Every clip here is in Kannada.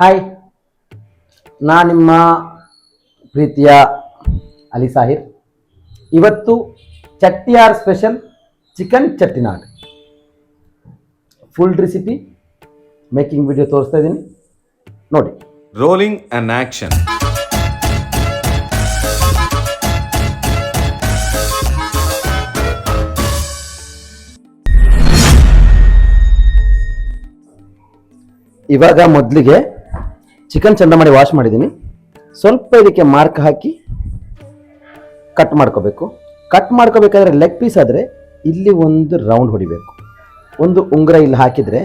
ಹಾಯ್, ನಾನು ನಿಮ್ಮ ಪ್ರೀತಿಯ ಅಲಿ ಸಾಹಿರ್. ಇವತ್ತು Chettiar special chicken Chettinad full recipe making video ತೋರಿಸ್ತಾ ಇದ್ದೀನಿ ನೋಡಿ. Rolling and action. ಇವಾಗ ಮೊದಲಿಗೆ ಚಿಕನ್ ಚಂದ ಮಾಡಿ ವಾಶ್ ಮಾಡಿದ್ದೀನಿ. ಸ್ವಲ್ಪ ಇದಕ್ಕೆ ಮಾರ್ಕ್ ಹಾಕಿ ಕಟ್ ಮಾಡ್ಕೋಬೇಕು. ಕಟ್ ಮಾಡ್ಕೋಬೇಕಾದ್ರೆ ಲೆಗ್ ಪೀಸ್ ಆದರೆ ಇಲ್ಲಿ ಒಂದು ರೌಂಡ್ ಹೊಡಿಬೇಕು. ಒಂದು ಉಂಗುರ ಇಲ್ಲಿ ಹಾಕಿದರೆ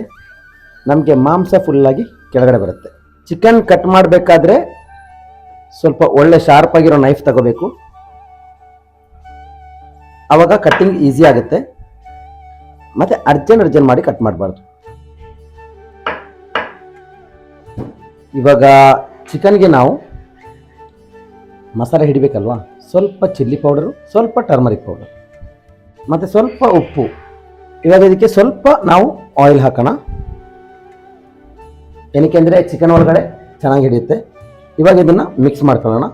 ನಮಗೆ ಮಾಂಸ ಫುಲ್ಲಾಗಿ ಕೆಳಗಡೆ ಬರುತ್ತೆ. ಚಿಕನ್ ಕಟ್ ಮಾಡಬೇಕಾದ್ರೆ ಸ್ವಲ್ಪ ಒಳ್ಳೆ ಶಾರ್ಪ್ ಆಗಿರೋ ನೈಫ್ ತಗೋಬೇಕು. ಆವಾಗ ಕಟ್ಟಿಂಗ್ ಈಸಿ ಆಗುತ್ತೆ. ಮತ್ತು ಅರ್ಜೆಂಟ್ ಮಾಡಿ ಕಟ್ ಮಾಡಬಾರ್ದು. ಇವಾಗ ಚಿಕನ್ಗೆ ನಾವು ಮಸಾಲೆ ಹಿಡಿಬೇಕಲ್ವಾ, ಸ್ವಲ್ಪ ಚಿಲ್ಲಿ ಪೌಡರು, ಸ್ವಲ್ಪ ಟರ್ಮರಿಕ್ ಪೌಡರ್ ಮತ್ತು ಸ್ವಲ್ಪ ಉಪ್ಪು. ಇವಾಗ ಇದಕ್ಕೆ ಸ್ವಲ್ಪ ನಾವು ಆಯಿಲ್ ಹಾಕೋಣ. ಏನಕ್ಕೆ ಅಂದರೆ ಚಿಕನ್ ಒಳಗಡೆ ಚೆನ್ನಾಗಿ ಹಿಡಿಯುತ್ತೆ. ಇವಾಗ ಇದನ್ನು ಮಿಕ್ಸ್ ಮಾಡ್ಕೊಳ್ಳೋಣ.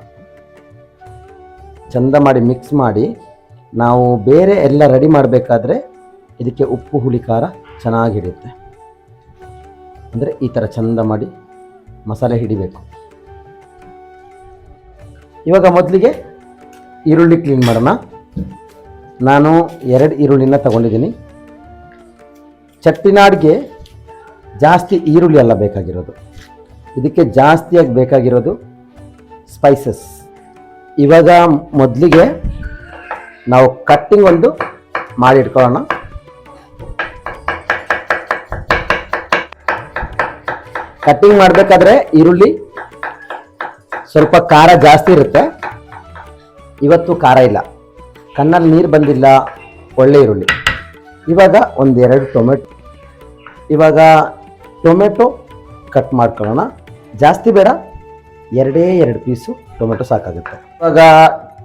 ಚಂದ ಮಾಡಿ ಮಿಕ್ಸ್ ಮಾಡಿ ನಾವು ಬೇರೆ ಎಲ್ಲ ರೆಡಿ ಮಾಡಬೇಕಾದ್ರೆ ಇದಕ್ಕೆ ಉಪ್ಪು ಹುಳಿ ಖಾರ ಚೆನ್ನಾಗಿ ಹಿಡಿಯುತ್ತೆ. ಅಂದರೆ ಈ ಥರ ಚಂದ ಮಾಡಿ ಮಸಾಲೆ ಹಿಡಿಬೇಕು. ಇವಾಗ ಮೊದಲಿಗೆ ಈರುಳ್ಳಿ ಕ್ಲೀನ್ ಮಾಡೋಣ. ನಾನು 2 ಈರುಳ್ಳಿನ ತಗೊಂಡಿದ್ದೀನಿ. ಚಟ್ಟಿನಾಡ್ಗೆ ಜಾಸ್ತಿ ಈರುಳ್ಳಿ ಎಲ್ಲ ಬೇಕಾಗಿರೋದು, ಇದಕ್ಕೆ ಜಾಸ್ತಿಯಾಗಿ ಬೇಕಾಗಿರೋದು ಸ್ಪೈಸಸ್. ಇವಾಗ ಮೊದಲಿಗೆ ನಾವು ಕಟ್ಟಿಂಗ್ ಒಂದು ಮಾಡಿ ಇಟ್ಕೊಳ್ಳೋಣ. ಕಟ್ಟಿಂಗ್ ಮಾಡಬೇಕಾದ್ರೆ ಈರುಳ್ಳಿ ಸ್ವಲ್ಪ ಖಾರ ಜಾಸ್ತಿ ಇರುತ್ತೆ. ಇವತ್ತು ಖಾರ ಇಲ್ಲ, ಕಣ್ಣಲ್ಲಿ ನೀರು ಬಂದಿಲ್ಲ, ಒಳ್ಳೆ ಈರುಳ್ಳಿ. ಇವಾಗ 1-2 ಟೊಮೆಟೊ. ಇವಾಗ ಟೊಮೆಟೊ ಕಟ್ ಮಾಡ್ಕೊಳ್ಳೋಣ. ಜಾಸ್ತಿ ಬೇಡ, 2 ಪೀಸು ಟೊಮೆಟೊ ಸಾಕಾಗುತ್ತೆ. ಇವಾಗ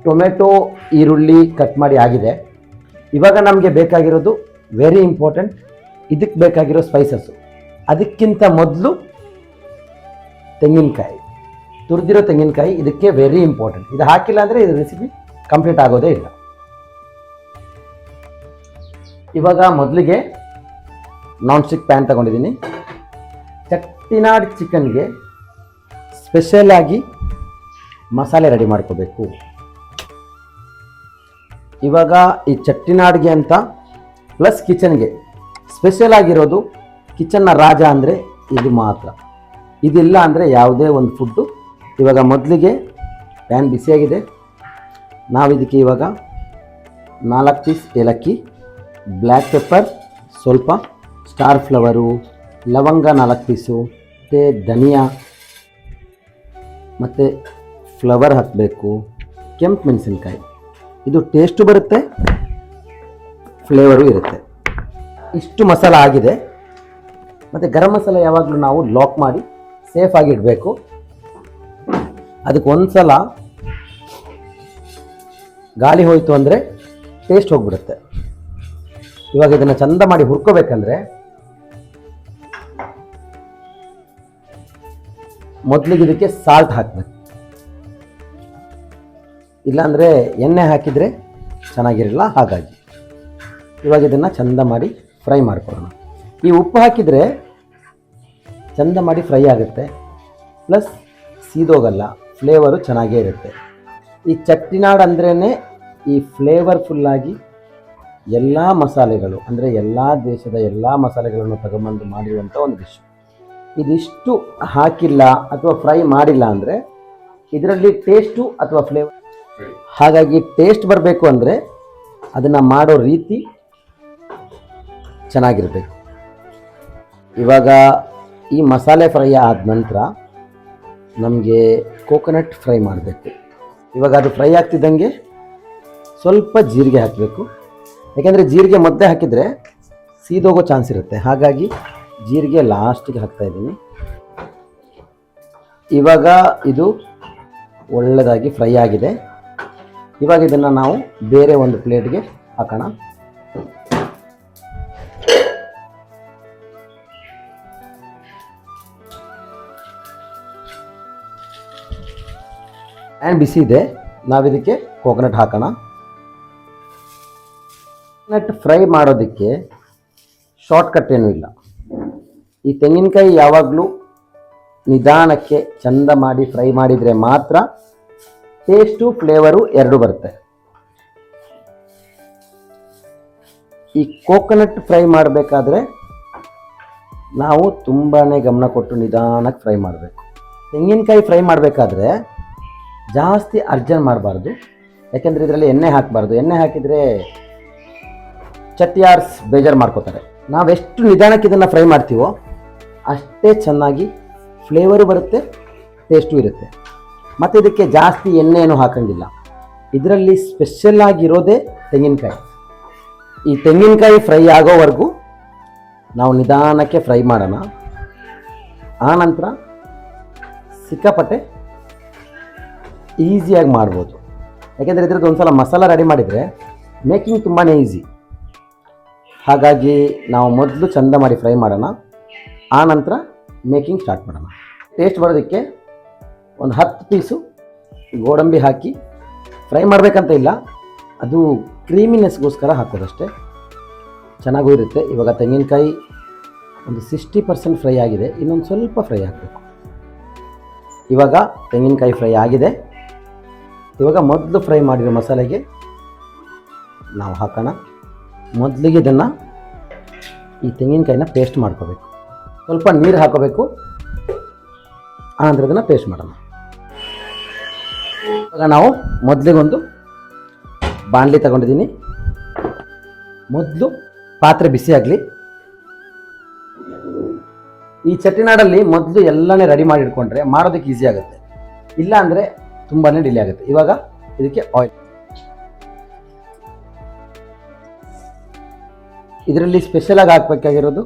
ಟೊಮೆಟೊ ಈರುಳ್ಳಿ ಕಟ್ ಮಾಡಿ ಆಗಿದೆ. ಇವಾಗ ನಮಗೆ ಬೇಕಾಗಿರೋದು ವೆರಿ ಇಂಪಾರ್ಟೆಂಟ್, ಇದಕ್ಕೆ ಬೇಕಾಗಿರೋ ಸ್ಪೈಸಸ್ಸು. ಅದಕ್ಕಿಂತ ಮೊದಲು ತೆಂಗಿನಕಾಯಿ, ತುರಿದಿರೋ ತೆಂಗಿನಕಾಯಿ ಇದಕ್ಕೆ ವೆರಿ ಇಂಪಾರ್ಟೆಂಟ್. ಇದು ಹಾಕಿಲ್ಲ ಅಂದರೆ ಇದು ರೆಸಿಪಿ ಕಂಪ್ಲೀಟ್ ಆಗೋದೇ ಇಲ್ಲ. ಇವಾಗ ಮೊದಲಿಗೆ ನಾನ್ ಸ್ಟಿಕ್ ಪ್ಯಾನ್ ತಗೊಂಡಿದ್ದೀನಿ. ಚಟ್ಟಿನಾಡ್ ಚಿಕನ್ಗೆ ಸ್ಪೆಷಲ್ ಆಗಿ ಮಸಾಲೆ ರೆಡಿ ಮಾಡ್ಕೋಬೇಕು. ಇವಾಗ ಈ ಚಟ್ಟಿನಾಡ್ಗೆ ಅಂತ ಪ್ಲಸ್ ಕಿಚನ್ಗೆ ಸ್ಪೆಷಲ್ ಆಗಿರೋದು, ಕಿಚನ್ನ ರಾಜ ಅಂದರೆ ಇದು ಮಾತ್ರ. ಇದಿಲ್ಲ ಅಂದರೆ ಯಾವುದೇ ಒಂದು ಫುಡ್ಡು. ಇವಾಗ ಮೊದಲಿಗೆ ಪ್ಯಾನ್ ಬಿಸಿಯಾಗಿದೆ. ನಾವು ಇದಕ್ಕೆ ಇವಾಗ 4 ಪೀಸ್ ಏಲಕ್ಕಿ, ಬ್ಲ್ಯಾಕ್ ಪೆಪ್ಪರ್ ಸ್ವಲ್ಪ, ಸ್ಟಾರ್ ಫ್ಲವರು, ಲವಂಗ 4 ಪೀಸು, ಮತ್ತು ಧನಿಯಾ ಮತ್ತು ಫ್ಲವರ್ ಹಾಕಬೇಕು, ಕೆಂಪು ಮೆಣಸಿನ್ಕಾಯಿ. ಇದು ಟೇಸ್ಟು ಬರುತ್ತೆ, ಫ್ಲೇವರು ಇರುತ್ತೆ. ಇಷ್ಟು ಮಸಾಲ ಆಗಿದೆ. ಮತ್ತು ಗರಂ ಮಸಾಲ ಯಾವಾಗಲೂ ನಾವು ಲಾಕ್ ಮಾಡಿ ಸೇಫಾಗಿ ಇಡಬೇಕು. ಅದಕ್ಕೆ ಒಂದು ಸಲ ಗಾಳಿ ಹೋಯಿತು ಅಂದರೆ ಟೇಸ್ಟ್ ಹೋಗ್ಬಿಡುತ್ತೆ. ಇವಾಗ ಇದನ್ನು ಚಂದ ಮಾಡಿ ಹುರ್ಕೋಬೇಕಂದ್ರೆ ಮೊದಲಿಗೆ ಇದಕ್ಕೆ ಸಾಲ್ಟ್ ಹಾಕಬೇಕು. ಇಲ್ಲಾಂದರೆ ಎಣ್ಣೆ ಹಾಕಿದರೆ ಚೆನ್ನಾಗಿರಲ್ಲ. ಹಾಗಾಗಿ ಇವಾಗ ಇದನ್ನು ಚಂದ ಮಾಡಿ ಫ್ರೈ ಮಾಡ್ಕೊಳ್ಳೋಣ. ಈ ಉಪ್ಪು ಹಾಕಿದರೆ ಚಂದ ಮಾಡಿ ಫ್ರೈ ಆಗುತ್ತೆ, ಪ್ಲಸ್ ಸೀದೋಗಲ್ಲ, ಫ್ಲೇವರು ಚೆನ್ನಾಗೇ ಇರುತ್ತೆ. ಈ ಚಟ್ಟಿನಾಡ್ ಅಂದ್ರೇ ಈ ಫ್ಲೇವರ್ಫುಲ್ಲಾಗಿ ಎಲ್ಲ ಮಸಾಲೆಗಳು, ಅಂದರೆ ಎಲ್ಲ ದೇಶದ ಎಲ್ಲ ಮಸಾಲೆಗಳನ್ನು ತಗೊಂಬಂದು ಮಾಡಿರುವಂಥ ಒಂದು ಡಿಶ್. ಇದಿಷ್ಟು ಹಾಕಿಲ್ಲ ಅಥವಾ ಫ್ರೈ ಮಾಡಿಲ್ಲ ಅಂದರೆ ಇದರಲ್ಲಿ ಟೇಸ್ಟು ಅಥವಾ ಫ್ಲೇವರ್. ಹಾಗಾಗಿ ಟೇಸ್ಟ್ ಬರಬೇಕು ಅಂದರೆ ಅದನ್ನು ಮಾಡೋ ರೀತಿ ಚೆನ್ನಾಗಿರಬೇಕು. ಇವಾಗ ಈ ಮಸಾಲೆ ಫ್ರೈ ಆದ ನಂತರ ನಮಗೆ ಕೋಕೋನಟ್ ಫ್ರೈ ಮಾಡಬೇಕು. ಇವಾಗ ಅದು ಫ್ರೈ ಆಗ್ತಿದ್ದಂಗೆ ಸ್ವಲ್ಪ ಜೀರಿಗೆ ಹಾಕಬೇಕು. ಯಾಕೆಂದರೆ ಜೀರಿಗೆ ಮೊದಲೇ ಹಾಕಿದರೆ ಸೀದೋಗೋ ಚಾನ್ಸ್ ಇರುತ್ತೆ. ಹಾಗಾಗಿ ಜೀರಿಗೆ ಲಾಸ್ಟಿಗೆ ಹಾಕ್ತಾಯಿದ್ದೀನಿ. ಇವಾಗ ಇದು ಒಳ್ಳೆಯದಾಗಿ ಫ್ರೈ ಆಗಿದೆ. ಇವಾಗ ಇದನ್ನು ನಾವು ಬೇರೆ ಒಂದು ಪ್ಲೇಟ್ಗೆ ಹಾಕೋಣ. ಪ್ಯಾನ್ ಬಿಸಿ ಇದೆ, ನಾವಿದಕ್ಕೆ ಕೋಕೋನಟ್ ಹಾಕೋಣ. ಕೋಕೋನಟ್ ಫ್ರೈ ಮಾಡೋದಕ್ಕೆ ಶಾರ್ಟ್ಕಟ್ ಏನೂ ಇಲ್ಲ. ಈ ತೆಂಗಿನಕಾಯಿ ಯಾವಾಗಲೂ ನಿಧಾನಕ್ಕೆ ಚಂದ ಮಾಡಿ ಫ್ರೈ ಮಾಡಿದರೆ ಮಾತ್ರ ಟೇಸ್ಟು ಫ್ಲೇವರು ಎರಡೂ ಬರುತ್ತೆ. ಈ ಕೋಕೋನಟ್ ಫ್ರೈ ಮಾಡಬೇಕಾದ್ರೆ ನಾವು ತುಂಬಾ ಗಮನ ಕೊಟ್ಟು ನಿಧಾನಕ್ಕೆ ಫ್ರೈ ಮಾಡಬೇಕು. ತೆಂಗಿನಕಾಯಿ ಫ್ರೈ ಮಾಡಬೇಕಾದ್ರೆ ಜಾಸ್ತಿ ಅರ್ಜೆಂಟ್ ಮಾಡಬಾರ್ದು, ಯಾಕೆಂದರೆ ಇದರಲ್ಲಿ ಎಣ್ಣೆ ಹಾಕಬಾರ್ದು. ಎಣ್ಣೆ ಹಾಕಿದರೆ ಚಟ್ಯಾರ್ಸ್ ಬೇಜಾರು ಮಾಡ್ಕೋತಾರೆ. ನಾವೆಷ್ಟು ನಿಧಾನಕ್ಕೆ ಇದನ್ನು ಫ್ರೈ ಮಾಡ್ತೀವೋ ಅಷ್ಟೇ ಚೆನ್ನಾಗಿ ಫ್ಲೇವರು ಬರುತ್ತೆ, ಟೇಸ್ಟು ಇರುತ್ತೆ. ಮತ್ತು ಇದಕ್ಕೆ ಜಾಸ್ತಿ ಎಣ್ಣೆಯನ್ನು ಹಾಕೋಂಗಿಲ್ಲ. ಇದರಲ್ಲಿ ಸ್ಪೆಷಲ್ ಆಗಿರೋದೇ ತೆಂಗಿನಕಾಯಿ. ಈ ತೆಂಗಿನಕಾಯಿ ಫ್ರೈ ಆಗೋವರೆಗೂ ನಾವು ನಿಧಾನಕ್ಕೆ ಫ್ರೈ ಮಾಡೋಣ. ಆನಂತರ ಸಿಕ್ಕಾಪಟ್ಟೆ ಈಸಿಯಾಗಿ ಮಾಡ್ಬೋದು, ಯಾಕೆಂದರೆ ಇದ್ರದ್ದು ಒಂದು ಸಲ ಮಸಾಲ ರೆಡಿ ಮಾಡಿದರೆ ಮೇಕಿಂಗ್ ತುಂಬಾ ಈಸಿ. ಹಾಗಾಗಿ ನಾವು ಮೊದಲು ಚಂದ ಮಾಡಿ ಫ್ರೈ ಮಾಡೋಣ, ಆನಂತರ ಮೇಕಿಂಗ್ ಸ್ಟಾರ್ಟ್ ಮಾಡೋಣ. ಟೇಸ್ಟ್ ಬರೋದಕ್ಕೆ ಒಂದು 10 ಪೀಸು ಗೋಡಂಬಿ ಹಾಕಿ ಫ್ರೈ ಮಾಡಬೇಕಂತ ಇಲ್ಲ, ಅದು ಕ್ರೀಮಿನೆಸ್ಗೋಸ್ಕರ ಹಾಕೋದಷ್ಟೇ, ಚೆನ್ನಾಗೂ ಇರುತ್ತೆ. ಇವಾಗ ತೆಂಗಿನಕಾಯಿ ಒಂದು 60% ಫ್ರೈ ಆಗಿದೆ, ಇನ್ನೊಂದು ಸ್ವಲ್ಪ ಫ್ರೈ ಆಗಬೇಕು. ಇವಾಗ ತೆಂಗಿನಕಾಯಿ ಫ್ರೈ ಆಗಿದೆ. ಇವಾಗ ಮೊದಲು ಫ್ರೈ ಮಾಡಿರೋ ಮಸಾಲೆಗೆ ನಾವು ಹಾಕೋಣ. ಮೊದಲಿಗೆ ಇದನ್ನು ಈ ತೆಂಗಿನಕಾಯಿನ ಪೇಸ್ಟ್ ಮಾಡ್ಕೋಬೇಕು. ಸ್ವಲ್ಪ ನೀರು ಹಾಕೋಬೇಕು, ಆನಂತರ ಇದನ್ನು ಪೇಸ್ಟ್ ಮಾಡೋಣ. ಇವಾಗ ನಾವು ಮೊದಲಿಗೊಂದು ಬಾಣಲಿ ತಗೊಂಡಿದ್ದೀನಿ. ಮೊದಲು ಪಾತ್ರೆ ಬಿಸಿ ಆಗಲಿ. ಈ ಚಟ್ಟಿನಾಡಲ್ಲಿ ಮೊದಲು ಎಲ್ಲನೇ ರೆಡಿ ಮಾಡಿ ಇಟ್ಕೊಂಡ್ರೆ ಮಾಡೋದಕ್ಕೆ ಈಸಿ ಆಗುತ್ತೆ, ಇಲ್ಲ ಅಂದರೆ ತುಂಬಾ ಡಿಲೇ ಆಗುತ್ತೆ. ಇವಾಗ ಇದಕ್ಕೆ ಆಯಿಲ್, ಇದರಲ್ಲಿ ಸ್ಪೆಷಲಾಗಿ ಹಾಕಬೇಕಾಗಿರೋದು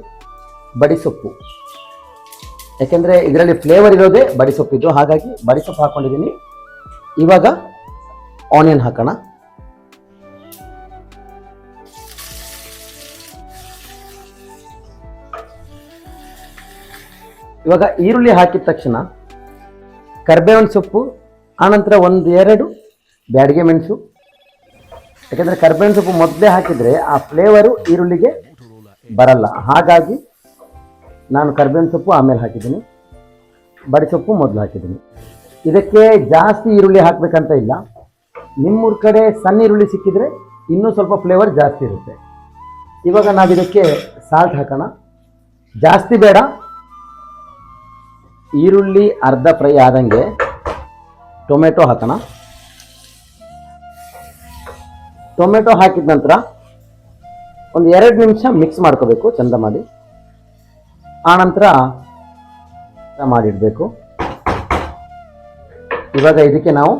ಬಡಿಸೊಪ್ಪು, ಯಾಕೆಂದರೆ ಇದರಲ್ಲಿ ಫ್ಲೇವರ್ ಇರೋದೇ ಬಡಿಸೊಪ್ಪಿದ್ದು, ಹಾಗಾಗಿ ಬಡಿಸೊಪ್ಪು ಹಾಕ್ಕೊಂಡಿದ್ದೀನಿ. ಇವಾಗ ಆನಿಯನ್ ಹಾಕೋಣ. ಇವಾಗ ಈರುಳ್ಳಿ ಹಾಕಿದ ತಕ್ಷಣ ಕರಿಬೇವಿನ ಸೊಪ್ಪು, ಆನಂತರ 1-2 ಬ್ಯಾಡಿಗೆ ಮೆಣಸು, ಯಾಕೆಂದರೆ ಕರಿಬೇವಿನ ಸೊಪ್ಪು ಮೊದಲೇ ಹಾಕಿದರೆ ಆ ಫ್ಲೇವರು ಈರುಳ್ಳಿಗೆ ಬರಲ್ಲ. ಹಾಗಾಗಿ ನಾನು ಕರಿಬೇವಿನ ಸೊಪ್ಪು ಆಮೇಲೆ ಹಾಕಿದ್ದೀನಿ, ಬಡಿಸೊಪ್ಪು ಮೊದಲು ಹಾಕಿದ್ದೀನಿ. ಇದಕ್ಕೆ ಜಾಸ್ತಿ ಈರುಳ್ಳಿ ಹಾಕಬೇಕಂತ ಇಲ್ಲ, ನಿಮ್ಮೂರ ಕಡೆ ಸಣ್ಣ ಈರುಳ್ಳಿ ಸಿಕ್ಕಿದರೆ ಇನ್ನೂ ಸ್ವಲ್ಪ ಫ್ಲೇವರ್ ಜಾಸ್ತಿ ಇರುತ್ತೆ. ಇವಾಗ ನಾವು ಇದಕ್ಕೆ ಸಾಲ್ಟ್ ಹಾಕೋಣ, ಜಾಸ್ತಿ ಬೇಡ. ಈರುಳ್ಳಿ ಅರ್ಧ ಫ್ರೈ ಆದಂಗೆ ಟೊಮೆಟೊ ಹಾಕೋಣ. ಟೊಮೆಟೊ ಹಾಕಿದ ನಂತರ ಒಂದು 2 ನಿಮಿಷ ಮಿಕ್ಸ್ ಮಾಡ್ಕೋಬೇಕು ಚಂದ ಮಾಡಿ, ಆನಂತರ ಮಾಡಿಡಬೇಕು. ಇವಾಗ ಇದಕ್ಕೆ ನಾವು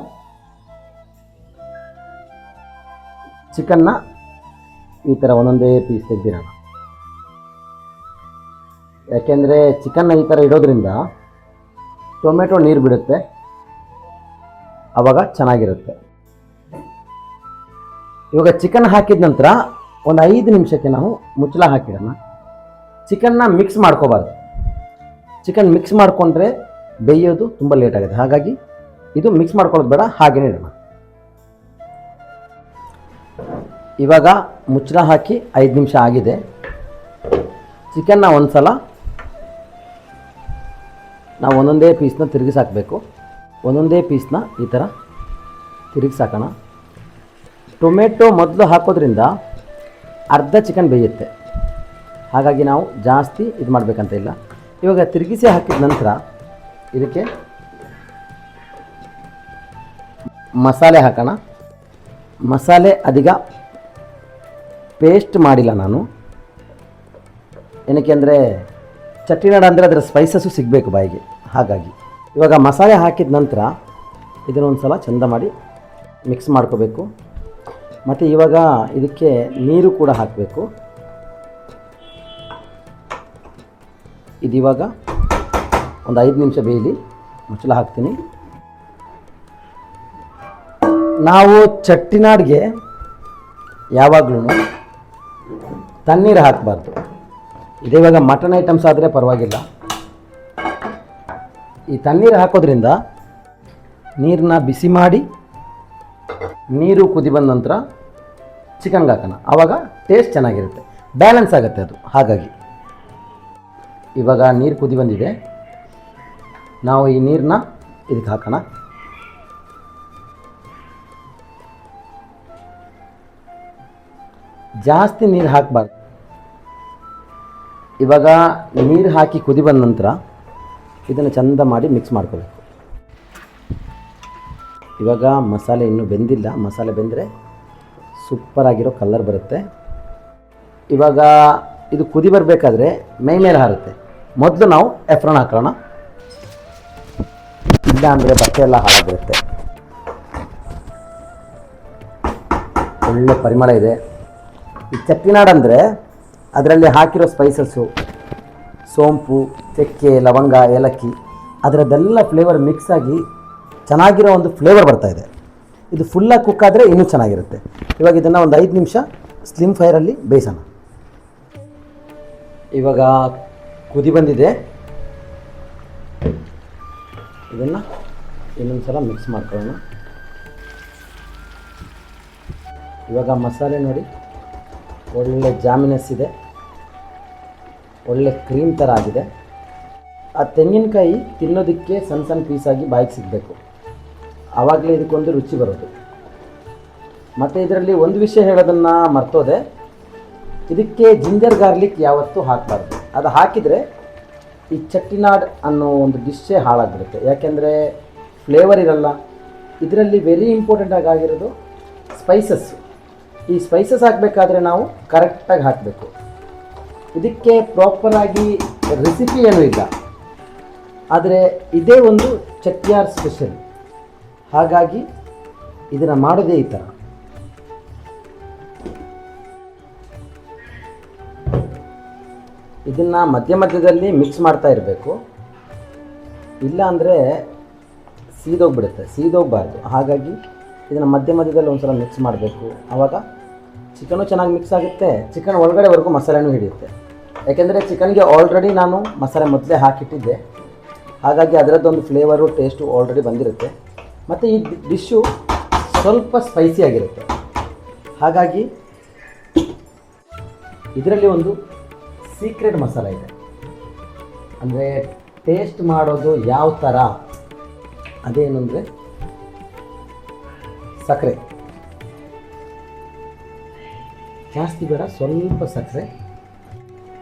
ಚಿಕನ್ನ ಈ ಥರ ಒಂದೊಂದೇ ಪೀಸ್ ತೆಗೆದಿರೋಣ, ಯಾಕೆಂದರೆ ಚಿಕನ್ನ ಈ ಥರ ಇಡೋದ್ರಿಂದ ಟೊಮೆಟೊ ನೀರು ಬಿಡುತ್ತೆ, ಆವಾಗ ಚೆನ್ನಾಗಿರುತ್ತೆ. ಇವಾಗ ಚಿಕನ್ ಹಾಕಿದ ನಂತರ ಒಂದು 5 ನಿಮಿಷಕ್ಕೆ ನಾವು ಮುಚ್ಚಳ ಹಾಕಿಡೋಣ. ಚಿಕನ್ನ ಮಿಕ್ಸ್ ಮಾಡ್ಕೋಬಾರ್ದು, ಚಿಕನ್ ಮಿಕ್ಸ್ ಮಾಡಿಕೊಂಡ್ರೆ ಬೇಯೋದು ತುಂಬ ಲೇಟ್ ಆಗುತ್ತೆ. ಹಾಗಾಗಿ ಇದು ಮಿಕ್ಸ್ ಮಾಡ್ಕೊಳ್ಳೋದು ಬೇಡ, ಹಾಗೇ ಇಡೋಣ. ಇವಾಗ ಮುಚ್ಚಳ ಹಾಕಿ 5 ನಿಮಿಷ ಆಗಿದೆ. ಚಿಕನ್ನ ಒಂದು ಸಲ ನಾವು ಒಂದೊಂದೇ ಪೀಸ್ನ ತಿರುಗಿಸಾಕಬೇಕು. ಒಂದೊಂದೇ ಪೀಸ್ನ ಈ ಥರ ತಿರುಗಿಸಾಕೋಣ. ಟೊಮೆಟೊ ಮೊದಲು ಹಾಕೋದ್ರಿಂದ ಅರ್ಧ ಚಿಕನ್ ಬೇಯುತ್ತೆ, ಹಾಗಾಗಿ ನಾವು ಜಾಸ್ತಿ ಇದು ಮಾಡಬೇಕಂತ ಇಲ್ಲ. ಇವಾಗ ತಿರುಗಿಸಿ ಹಾಕಿದ ನಂತರ ಇದಕ್ಕೆ ಮಸಾಲೆ ಹಾಕೋಣ. ಮಸಾಲೆ ಅದೀಗ ಪೇಸ್ಟ್ ಮಾಡಿಲ್ಲ ನಾನು, ಏನಕ್ಕೆ ಅಂದರೆ ಚಟ್ನಿನಾಡ ಅಂದರೆ ಅದರ ಸ್ಪೈಸಸ್ಸು ಸಿಗಬೇಕು ಬಾಯಿಗೆ, ಹಾಗಾಗಿ. ಇವಾಗ ಮಸಾಲೆ ಹಾಕಿದ ನಂತರ ಇದನ್ನೊಂದು ಸಲ ಚೆಂದ ಮಾಡಿ ಮಿಕ್ಸ್ ಮಾಡ್ಕೋಬೇಕು. ಮತ್ತು ಇವಾಗ ಇದಕ್ಕೆ ನೀರು ಕೂಡ ಹಾಕಬೇಕು. ಇದು ಇವಾಗ ಒಂದು 5 ನಿಮಿಷ ಬೇಯಲಿ, ಮುಚ್ಚಳ ಹಾಕ್ತೀನಿ. ನಾವು ಚಟ್ಟಿನಾಡಿಗೆ ಯಾವಾಗಲೂ ತಣ್ಣೀರು ಹಾಕಬಾರ್ದು. ಇದೇ ಇವಾಗ ಮಟನ್ ಐಟಮ್ಸ್ ಆದರೆ ಪರವಾಗಿಲ್ಲ, ಈ ತಣ್ಣೀರು ಹಾಕೋದ್ರಿಂದ ನೀರನ್ನ ಬಿಸಿ ಮಾಡಿ ನೀರು ಕುದಿ ಬಂದ ನಂತರ ಚಿಕನ್ಗೆ ಹಾಕೋಣ. ಆವಾಗ ಟೇಸ್ಟ್ ಚೆನ್ನಾಗಿರುತ್ತೆ, ಬ್ಯಾಲೆನ್ಸ್ ಆಗುತ್ತೆ ಅದು. ಹಾಗಾಗಿ ಇವಾಗ ನೀರು ಕುದಿ ಬಂದಿದೆ, ನಾವು ಈ ನೀರನ್ನ ಇದಕ್ಕೆ ಹಾಕೋಣ. ಜಾಸ್ತಿ ನೀರು ಹಾಕಬಾರ್ದು. ಇವಾಗ ನೀರು ಹಾಕಿ ಕುದಿ ಬಂದ ನಂತರ ಇದನ್ನು ಚೆಂದ ಮಾಡಿ ಮಿಕ್ಸ್ ಮಾಡ್ಕೋಬೇಕು. ಇವಾಗ ಮಸಾಲೆ ಇನ್ನೂ ಬೆಂದಿಲ್ಲ, ಮಸಾಲೆ ಬೆಂದರೆ ಸೂಪರಾಗಿರೋ ಕಲರ್ ಬರುತ್ತೆ. ಇವಾಗ ಇದು ಕುದಿ ಬರಬೇಕಾದ್ರೆ ಮೈ ಮೇಲೆ ಹಾರುತ್ತೆ. ಮೊದಲು ನಾವು ಎಫ್ರಾನ್ ಹಾಕೋಣ, ಇಲ್ಲ ಅಂದರೆ ಬಟ್ಟೆ ಎಲ್ಲ ಹಾಳಾಗಿರುತ್ತೆ. ಒಳ್ಳೆ ಪರಿಮಳ ಇದೆ. ಈ ಚಟ್ನಿನಾಡ್ ಅಂದರೆ ಅದರಲ್ಲಿ ಹಾಕಿರೋ ಸ್ಪೈಸಸ್ಸು, ಸೋಂಪು, ಚಕ್ಕೆ, ಲವಂಗ, ಏಲಕ್ಕಿ, ಅದರದ್ದೆಲ್ಲ ಫ್ಲೇವರ್ ಮಿಕ್ಸ್ ಆಗಿ ಚೆನ್ನಾಗಿರೋ ಒಂದು ಫ್ಲೇವರ್ ಬರ್ತಾಯಿದೆ. ಇದು ಫುಲ್ಲಾಗಿ ಕುಕ್ ಆದರೆ ಇನ್ನೂ ಚೆನ್ನಾಗಿರುತ್ತೆ. ಇವಾಗ ಇದನ್ನು ಒಂದು 5 ನಿಮಿಷ ಸ್ಲಿಮ್ ಫೈರಲ್ಲಿ ಬೇಯಿಸೋಣ. ಇವಾಗ ಕುದಿ ಬಂದಿದೆ, ಇದನ್ನು ಇನ್ನೊಂದು ಸಲ ಮಿಕ್ಸ್ ಮಾಡ್ಕೊಳ್ಳೋಣ. ಇವಾಗ ಮಸಾಲೆ ನೋಡಿ ಒಳ್ಳೆ ಜಾಮಿನಸ್ ಇದೆ, ಒಳ್ಳೆ ಕ್ರೀಮ್ ಥರ ಆಗಿದೆ. ಆ ತೆಂಗಿನಕಾಯಿ ತಿನ್ನೋದಕ್ಕೆ ಸಣ್ಣ ಸಣ್ಣ ಪೀಸಾಗಿ ಬಾಯಿಗೆ ಸಿಗಬೇಕು, ಆವಾಗಲೇ ಇದಕ್ಕೊಂದು ರುಚಿ ಬರೋದು. ಮತ್ತು ಇದರಲ್ಲಿ ಒಂದು ವಿಷಯ ಹೇಳೋದನ್ನು ಮರ್ತೋದೆ, ಇದಕ್ಕೆ ಜಿಂಜರ್ ಗಾರ್ಲಿಕ್ ಯಾವತ್ತೂ ಹಾಕಬಾರ್ದು. ಅದು ಹಾಕಿದರೆ ಈ ಚಟ್ಟಿನಾಡ್ ಅನ್ನೋ ಒಂದು ಡಿಶ್ಶೇ ಹಾಳಾಗಿಬಿಡುತ್ತೆ, ಯಾಕೆಂದರೆ ಫ್ಲೇವರ್ ಇರಲ್ಲ. ಇದರಲ್ಲಿ ವೆರಿ ಇಂಪಾರ್ಟೆಂಟ್ ಆಗಿರೋದು ಸ್ಪೈಸಸ್ಸು. ಈ ಸ್ಪೈಸಸ್ ಹಾಕಬೇಕಾದ್ರೆ ನಾವು ಕರೆಕ್ಟಾಗಿ ಹಾಕಬೇಕು. ಇದಕ್ಕೆ ಪ್ರಾಪರಾಗಿ ರೆಸಿಪಿ ಏನೂ ಇಲ್ಲ, ಆದರೆ ಇದೇ ಒಂದು ಚಟ್ಯಾರ್ ಸ್ಪೆಷಲ್. ಹಾಗಾಗಿ ಇದನ್ನು ಮಾಡೋದೇ ಈ ಥರ. ಇದನ್ನು ಮಧ್ಯ ಮಧ್ಯದಲ್ಲಿ ಮಿಕ್ಸ್ ಮಾಡ್ತಾ ಇರಬೇಕು, ಇಲ್ಲ ಅಂದರೆ ಸೀದೋಗ್ಬಿಡುತ್ತೆ, ಸೀದೋಗಬಾರ್ದು. ಹಾಗಾಗಿ ಇದನ್ನು ಮಧ್ಯ ಮಧ್ಯದಲ್ಲಿ ಒಂದು ಸಲ ಮಿಕ್ಸ್ ಮಾಡಬೇಕು. ಆವಾಗ ಚಿಕನು ಚೆನ್ನಾಗಿ ಮಿಕ್ಸ್ ಆಗುತ್ತೆ, ಚಿಕನ್ ಒಳಗಡೆವರೆಗೂ ಮಸಾಲೆನೂ ಹಿಡಿಯುತ್ತೆ. ಯಾಕೆಂದರೆ ಚಿಕನ್ಗೆ ಆಲ್ರೆಡಿ ನಾನು ಮಸಾಲೆ ಮೊದಲೇ ಹಾಕಿಟ್ಟಿದ್ದೆ, ಹಾಗಾಗಿ ಅದರದ್ದೊಂದು ಫ್ಲೇವರು, ಟೇಸ್ಟು ಆಲ್ರೆಡಿ ಬಂದಿರುತ್ತೆ. ಮತ್ತು ಈ ಡಿಶ್ಶು ಸ್ವಲ್ಪ ಸ್ಪೈಸಿ ಆಗಿರುತ್ತೆ. ಹಾಗಾಗಿ ಇದರಲ್ಲಿ ಒಂದು ಸೀಕ್ರೆಟ್ ಮಸಾಲ ಇದೆ. ಅಂದರೆ ಟೇಸ್ಟ್ ಮಾಡೋದು ಯಾವ ಥರ, ಅದೇನು ಅಂದರೆ ಸಕ್ಕರೆ ಜಾಸ್ತಿ ಬೇಡ, ಸ್ವಲ್ಪ ಸಕ್ಕರೆ.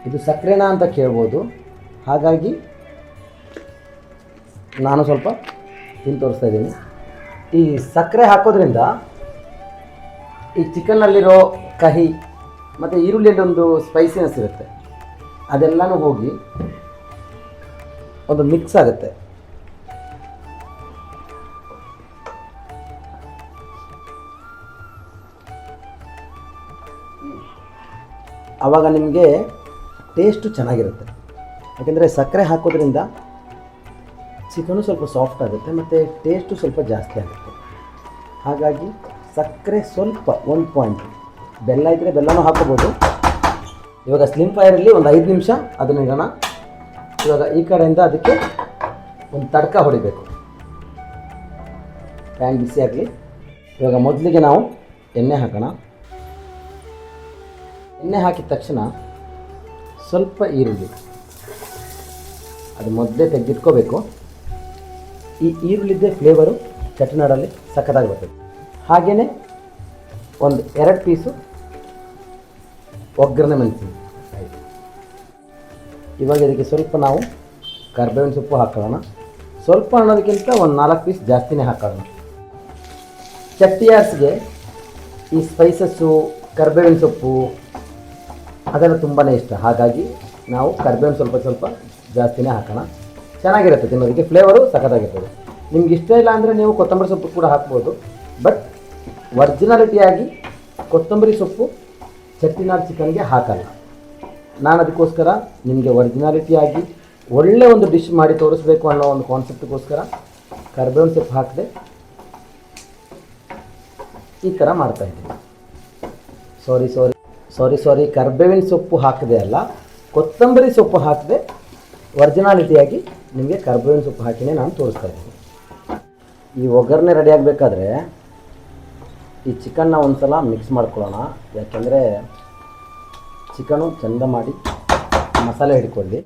ಇದು ಸಕ್ಕರೆನಾ ಅಂತ ಕೇಳ್ಬೋದು, ಹಾಗಾಗಿ ನಾನು ಸ್ವಲ್ಪ ತಿಂದು ತೋರಿಸ್ತಾ ಇದ್ದೀನಿ. ಈ ಸಕ್ಕರೆ ಹಾಕೋದ್ರಿಂದ ಈ ಚಿಕನ್ನಲ್ಲಿರೋ ಕಹಿ ಮತ್ತು ಈರುಳ್ಳಿಯಲ್ಲಿ ಒಂದು ಸ್ಪೈಸಿನೆಸ್ ಇರುತ್ತೆ, ಅದೆಲ್ಲನೂ ಹೋಗಿ ಒಂದು ಮಿಕ್ಸ್ ಆಗುತ್ತೆ. ಆವಾಗ ನಿಮಗೆ ಟೇಸ್ಟು ಚೆನ್ನಾಗಿರುತ್ತೆ. ಯಾಕೆಂದರೆ ಸಕ್ಕರೆ ಹಾಕೋದ್ರಿಂದ ಚಿಕನು ಸ್ವಲ್ಪ ಸಾಫ್ಟ್ ಆಗುತ್ತೆ ಮತ್ತು ಟೇಸ್ಟು ಸ್ವಲ್ಪ ಜಾಸ್ತಿ ಆಗುತ್ತೆ. ಹಾಗಾಗಿ ಸಕ್ಕರೆ ಸ್ವಲ್ಪ 1 ಪಾಯಿಂಟ್, ಬೆಲ್ಲ ಇದ್ದರೆ ಬೆಲ್ಲನೂ ಹಾಕೋಬೋದು. ಇವಾಗ ಸ್ಲಿಮ್ ಫೈರಲ್ಲಿ ಒಂದು 5 ನಿಮಿಷ ಅದನ್ನು ಇಡೋಣ. ಇವಾಗ ಈ ಕಡೆಯಿಂದ ಅದಕ್ಕೆ ಒಂದು ತಡ್ಕ ಹೊಡಿಬೇಕು. ಪ್ಯಾನ್ ಬಿಸಿ ಆಗಲಿ. ಇವಾಗ ಮೊದಲಿಗೆ ನಾವು ಎಣ್ಣೆ ಹಾಕೋಣ. ಎಣ್ಣೆ ಹಾಕಿದ ತಕ್ಷಣ ಸ್ವಲ್ಪ ಈರುಳ್ಳಿ, ಅದು ಮೊದಲೇ ತೆಗೆದಿಟ್ಕೋಬೇಕು. ಈ ಈರುಳ್ಳಿದ್ದೇ ಫ್ಲೇವರು ಚಟ್ನಾಡಲ್ಲಿ ಸಖತ್ತಾಗಿ ಬರ್ತದೆ. ಹಾಗೆಯೇ ಒಂದು 2 ಪೀಸು ಒಗ್ಗರಣೆ ಮೆಣಸಿನಕಾಯಿ. ಇವಾಗ ಇದಕ್ಕೆ ಸ್ವಲ್ಪ ನಾವು ಕರ್ಬೇವಿನ ಸೊಪ್ಪು ಹಾಕೊಳ್ಳೋಣ. ಸ್ವಲ್ಪ ಅನ್ನೋದಕ್ಕಿಂತ ಒಂದು 4 ಪೀಸ್ ಜಾಸ್ತಿನೇ ಹಾಕೋಣ. ಚಟ್ಯಾರ್ಸ್ಗೆ ಈ ಸ್ಪೈಸಸ್ಸು, ಕರ್ಬೇವಿನ ಸೊಪ್ಪು ಅದೆಲ್ಲ ತುಂಬಾ ಇಷ್ಟ. ಹಾಗಾಗಿ ನಾವು ಕರ್ಬೇವಿನ ಸ್ವಲ್ಪ ಜಾಸ್ತಿನೇ ಹಾಕೋಣ. ಚೆನ್ನಾಗಿರುತ್ತೆ ತಿನ್ನೋದಕ್ಕೆ, ಫ್ಲೇವರು ಸಖತ್ತಾಗಿರ್ತದೆ. ನಿಮ್ಗೆ ಇಷ್ಟ ಇಲ್ಲ ಅಂದರೆ ನೀವು ಕೊತ್ತಂಬರಿ ಸೊಪ್ಪು ಕೂಡ ಹಾಕ್ಬೋದು. ಬಟ್ ಒರ್ಜಿನಾಲಿಟಿಯಾಗಿ ಕೊತ್ತಂಬರಿ ಸೊಪ್ಪು ಚಟ್ನಿನಾಡ್ ಚಿಕನ್ಗೆ ಹಾಕಲ್ಲ. ನಾನು ಅದಕ್ಕೋಸ್ಕರ ನಿಮಗೆ ಒರಿಜಿನಾಲಿಟಿಯಾಗಿ ಒಳ್ಳೆ ಒಂದು ಡಿಶ್ ಮಾಡಿ ತೋರಿಸ್ಬೇಕು ಅನ್ನೋ ಒಂದು ಕಾನ್ಸೆಪ್ಟ್ಗೋಸ್ಕರ ಕರ್ಬೇವಿನ ಸೊಪ್ಪು ಹಾಕಿದೆ ಈ ಥರ ಮಾಡ್ತಾಯಿದ್ದೀನಿ. ಸಾರಿ ಕರ್ಬೇವಿನ ಸೊಪ್ಪು ಹಾಕದೆ ಅಲ್ಲ, ಕೊತ್ತಂಬರಿ ಸೊಪ್ಪು ಹಾಕದೆ ಒರಿಜಿನಾಲಿಟಿಯಾಗಿ ನಿಮಗೆ ಕರ್ಬೇವಿನ ಸೊಪ್ಪು ಹಾಕಿನೇ ನಾನು ತೋರಿಸ್ತಾ ಇದ್ದೀನಿ. ಈ ಒಗ್ಗರಣೆ ರೆಡಿ ಆಗಬೇಕಾದ್ರೆ ಈ ಚಿಕನ್ನ ಒಂದು ಸಲ ಮಿಕ್ಸ್ ಮಾಡ್ಕೊಳ್ಳೋಣ. ಯಾಕೆಂದರೆ ಚಿಕನು ಚೆಂದ ಮಾಡಿ ಮಸಾಲೆ ಹಿಡ್ಕೊಳ್ಳಿ.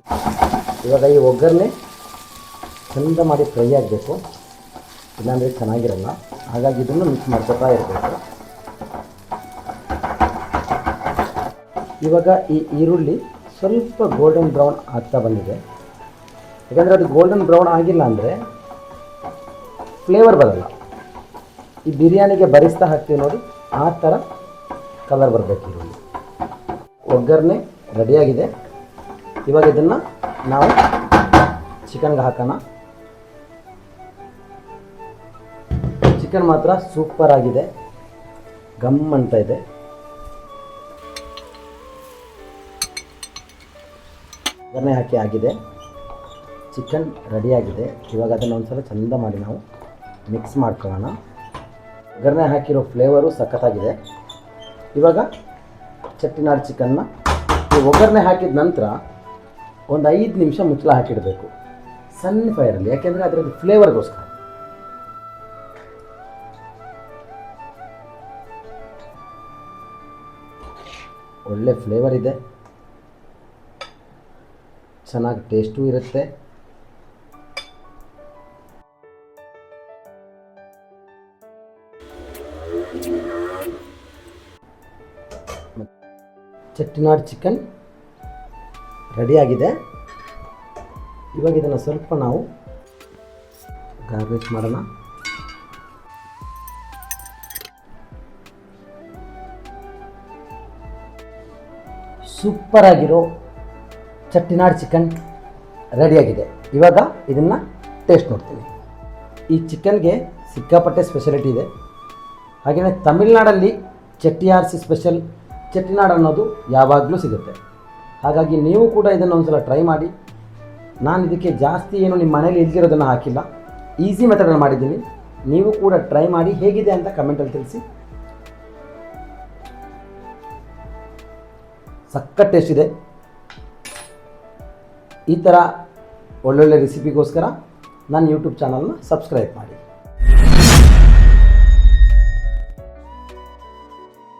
ಇವಾಗ ಈ ಒಗ್ಗರಣೆ ಚೆಂದ ಮಾಡಿ ಫ್ರೈ ಆಗಬೇಕು, ಇಲ್ಲಾಂದರೆ ಚೆನ್ನಾಗಿರಲ್ಲ. ಹಾಗಾಗಿ ಇದನ್ನು ಮಿಕ್ಸ್ ಮಾಡ್ಕೊತಾ ಇರಬೇಕು. ಇವಾಗ ಈ ಈರುಳ್ಳಿ ಸ್ವಲ್ಪ ಗೋಲ್ಡನ್ ಬ್ರೌನ್ ಆಗ್ತಾ ಬಂದಿದೆ. ಯಾಕಂದರೆ ಅದು ಗೋಲ್ಡನ್ ಬ್ರೌನ್ ಆಗಿಲ್ಲ ಅಂದರೆ ಫ್ಲೇವರ್ ಬರಲ್ಲ. ಈ ಬಿರಿಯಾನಿಗೆ ಬರಿಸ್ತಾ ಹಾಕ್ತೀವಿ ನೋಡಿ, ಆ ಥರ ಕಲರ್ ಬರಬೇಕು ಈರುಳ್ಳಿ. ಒಗ್ಗರಣೆ ರೆಡಿಯಾಗಿದೆ. ಇವಾಗ ಇದನ್ನು ನಾವು ಚಿಕನ್ಗೆ ಹಾಕೋಣ. ಚಿಕನ್ ಮಾತ್ರ ಸೂಪರ್ ಆಗಿದೆ, ಗಮ್ ಅಂತ ಇದೆ. ಒಗ್ಗರಣೆ ಹಾಕಿ ಆಗಿದೆ, ಚಿಕನ್ ರೆಡಿಯಾಗಿದೆ. ಇವಾಗ ಅದನ್ನು ಒಂದು ಸಲ ಚೆಂದ ಮಾಡಿ ನಾವು ಮಿಕ್ಸ್ ಮಾಡ್ಕೊಳ್ಳೋಣ. ಒಗ್ಗರಣೆ ಹಾಕಿರೋ ಫ್ಲೇವರು ಸಖತ್ತಾಗಿದೆ. ಇವಾಗ ಚೆಟ್ಟಿನಾಡು ಚಿಕನ್ನ ಈ ಒಗ್ಗರಣೆ ಹಾಕಿದ ನಂತರ ಒಂದು 5 ನಿಮಿಷ ಮುಚ್ಚಳ ಹಾಕಿಡಬೇಕು ಸಣ್ಣ ಫೈರಲ್ಲಿ. ಯಾಕೆಂದರೆ ಅದರದ್ದು ಫ್ಲೇವರ್ಗೋಸ್ಕರ. ಒಳ್ಳೆ ಫ್ಲೇವರ್ ಇದೆ, ಚೆನ್ನಾಗಿ ಟೇಸ್ಟೂ ಇರುತ್ತೆ. ಚೆಟ್ಟಿನಾಡು ಚಿಕನ್ ರೆಡಿಯಾಗಿದೆ. ಇವಾಗ ಇದನ್ನು ಸ್ವಲ್ಪ ನಾವು ಗಾರ್ನಿಷ್ ಮಾಡೋಣ. ಸೂಪರ್ ಆಗಿರೋ ಚೆಟ್ಟಿನಾಡು ಚಿಕನ್ ರೆಡಿಯಾಗಿದೆ. ಇವಾಗ ಇದನ್ನು ಟೇಸ್ಟ್ ನೋಡ್ತೀನಿ. ಈ ಚಿಕನ್ಗೆ ಸಿಕ್ಕಾಪಟ್ಟೆ ಸ್ಪೆಷಾಲಿಟಿ ಇದೆ. ಹಾಗೆಯೇ ತಮಿಳ್ನಾಡಲ್ಲಿ ಚೆಟ್ಟಿಯಾರ್ಸಿ ಸ್ಪೆಷಲ್ ಚೆಟ್ಟಿನಾಡು ಅನ್ನೋದು ಯಾವಾಗಲೂ ಸಿಗುತ್ತೆ. ಹಾಗಾಗಿ ನೀವು ಕೂಡ ಇದನ್ನು ಒಂದು ಸಲ ಟ್ರೈ ಮಾಡಿ. ನಾನು ಇದಕ್ಕೆ ಜಾಸ್ತಿ ಏನು ನಿಮ್ಮ ಮನೇಲಿ ಇಲ್ದಿರೋದನ್ನು ಹಾಕಿಲ್ಲ, ಈಸಿ ಮೆಥಡಲ್ಲಿ ಮಾಡಿದ್ದೀನಿ. ನೀವು ಕೂಡ ಟ್ರೈ ಮಾಡಿ, ಹೇಗಿದೆ ಅಂತ ಕಮೆಂಟಲ್ಲಿ ತಿಳಿಸಿ. ಸಖತ್ ಟೇಸ್ಟ್ ಇದೆ. ಈ ಥರ ಒಳ್ಳೊಳ್ಳೆ ರೆಸಿಪಿಗೋಸ್ಕರ ನನ್ನ ಯೂಟ್ಯೂಬ್ ಚಾನಲ್ನ ಸಬ್ಸ್ಕ್ರೈಬ್ ಮಾಡಿ.